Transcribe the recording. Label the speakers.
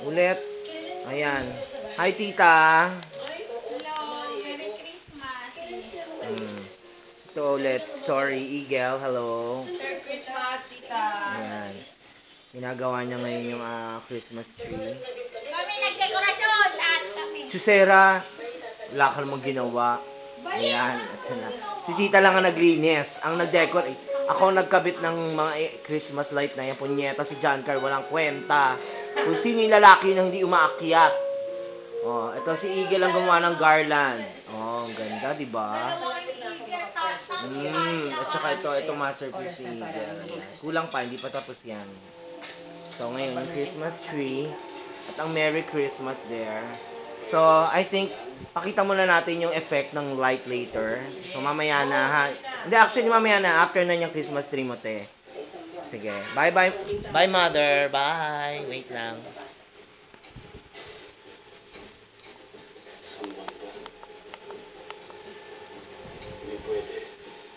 Speaker 1: Ulit. Ayan. Hi, tita.
Speaker 2: Hello, Merry Christmas.
Speaker 1: Ito ulit. Sorry, Eagle. Hello.
Speaker 2: Merry Christmas, tita.
Speaker 1: Ayan. Ginagawa niya ngayon yung Christmas tree.
Speaker 2: Kami nagdekorasyon, lahat kami.
Speaker 1: Susera, wala ka namang ginawa. Ayan. Ito na. Si tita lang ang naglinis. Ang nag-decorate. Ako ang nagkabit ng mga Christmas light na yan. Punyeta si John Carl. Walang kwenta. Kung sino yung lalaki na hindi umaakyat. Oh, ito si Eagle ang gumawa ng garland. Oh, ang ganda, di ba? At saka ito masterpiece si Eagle. Kulang pa, hindi pa tapos yan. So, ngayon, ang Christmas tree. At ang Merry Christmas there. So, I think, pakita muna natin yung effect ng light later. So, mamaya na, ha? Hindi, actually, mamaya na. After na yung Christmas tree mo, te. Sige. Bye-bye. Bye, mother. Bye. Wait lang.